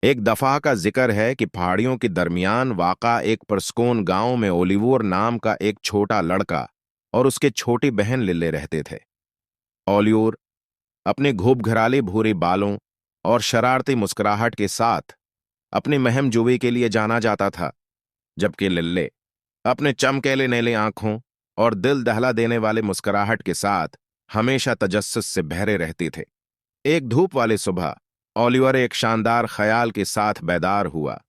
एक दफा का जिक्र है कि पहाड़ियों के दरमियान वाक़ा एक पुरस्कून गांव में ओलिवर नाम का एक छोटा लड़का और उसके छोटी बहन लिल्ले रहते थे। ओलिवर अपने घूप-घराले भूरे बालों और शरारती मुस्कुराहट के साथ अपनी महम जुवी के लिए जाना जाता था, जबकि लिल्ले अपने चमकीले नीले आंखों और दिल दहला देने वाले मुस्कुराहट के साथ हमेशा तजस्सुस से बहरे रहती थे। एक धूप वाली सुबह ओलिवर एक शानदार ख्याल के साथ बेदार हुआ।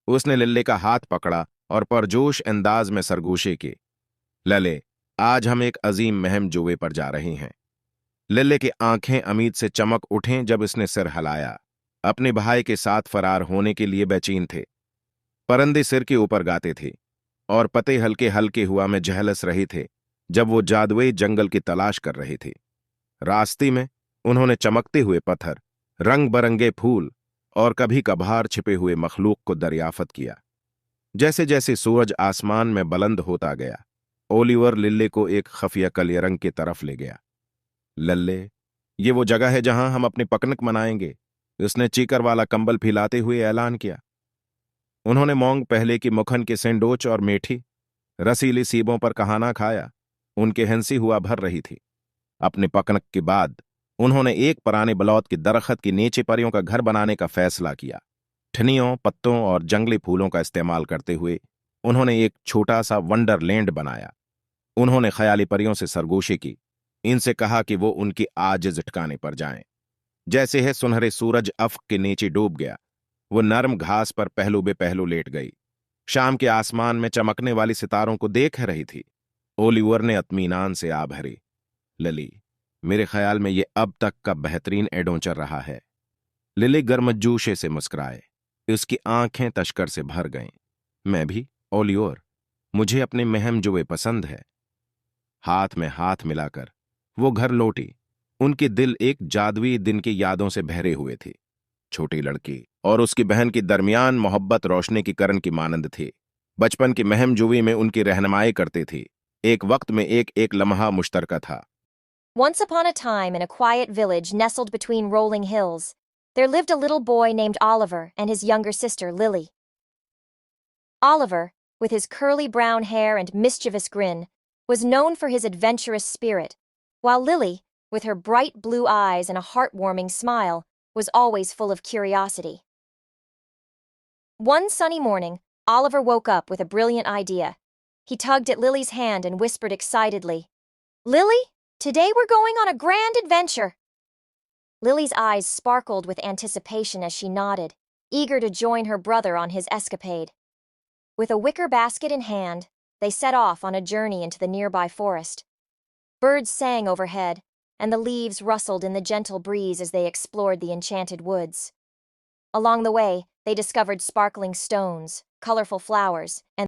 उसने लिल्ले का हाथ पकड़ा और परजोश अंदाज में सरगोशी की। लले, आज हम एक अजीम महम जुए पर जा रही हैं। लिल्ले की आंखें उम्मीद से चमक उठें जब इसने सिर हिलाया। अपने भाई के साथ फरार होने के लिए बेचैन थे। परिंदे सिर के ऊपर गाते थे और पत्ते हल्के हल्के हुआ में झलस रहे थे जब वो जादुई जंगल की तलाश कर रहे थे। रास्ते में उन्होंने चमकते हुए पत्थर, रंग बरंगे फूल और कभी कभार छिपे हुए मखलूक को दरियाफत किया। जैसे जैसे सूरज आसमान में बुलंद होता गया, ओलिवर लिल्ले को एक खफिया कलिया रंग की तरफ ले गया। लल्ले, ये वो जगह है जहां हम अपनी पिकनिक मनाएंगे, उसने चीकर वाला कंबल फैलाते हुए ऐलान किया। उन्होंने मौंग पहले की मुखन के सेंडोच और मीठी रसीली सीबों पर कहाना खाया। उनके हंसी हुआ भर रही थी। अपने पिकनिक के बाद उन्होंने एक पुराने बलौत की दरख्त के नीचे परियों का घर बनाने का फैसला किया। ठनियों, पत्तों और जंगली फूलों का इस्तेमाल करते हुए उन्होंने एक छोटा सा वंडरलैंड बनाया। उन्होंने ख्याली परियों से सरगोशी की, इनसे कहा कि वो उनकी आजिज़ ठिकाने पर जाएं। जैसे है सुनहरे सूरज अफ्क के नीचे डूब गया, वो नरम घास पर पहलू बे पहलू लेट गई। शाम के आसमान में चमकने वाली सितारों को देख रही थी। ओलिवर ने इत्मीनान से आ भरी। लिली, मेरे ख्याल में ये अब तक का बेहतरीन एडवेंचर रहा है। लिली गर्मजोशी से मुस्कुराए। उसकी आंखें तश्कर से भर गईं। मैं भी, ओलिवर, मुझे अपने महम जुए पसंद है। हाथ में हाथ मिलाकर वो घर लौटी। उनके दिल एक जादुई दिन की यादों से भरे हुए थे। छोटी लड़की और उसकी बहन के दरमियान मोहब्बत रोशनी की किरण की मानंद थी। बचपन की महम जुवी में उनकी रहनुमाई करती थी। एक वक्त में एक एक लम्हा मुश्तरका था। Once upon a time, in a quiet village nestled between rolling hills, there lived a little boy named Oliver and his younger sister, Lily. Oliver, with his curly brown hair and mischievous grin, was known for his adventurous spirit, while Lily, with her bright blue eyes and a heartwarming smile, was always full of curiosity. One sunny morning, Oliver woke up with a brilliant idea. He tugged at Lily's hand and whispered excitedly, "Lily, today we're going on a grand adventure." Lily's eyes sparkled with anticipation as she nodded, eager to join her brother on his escapade. With a wicker basket in hand, they set off on a journey into the nearby forest. Birds sang overhead, and the leaves rustled in the gentle breeze as they explored the enchanted woods. Along the way, they discovered sparkling stones, colorful flowers, and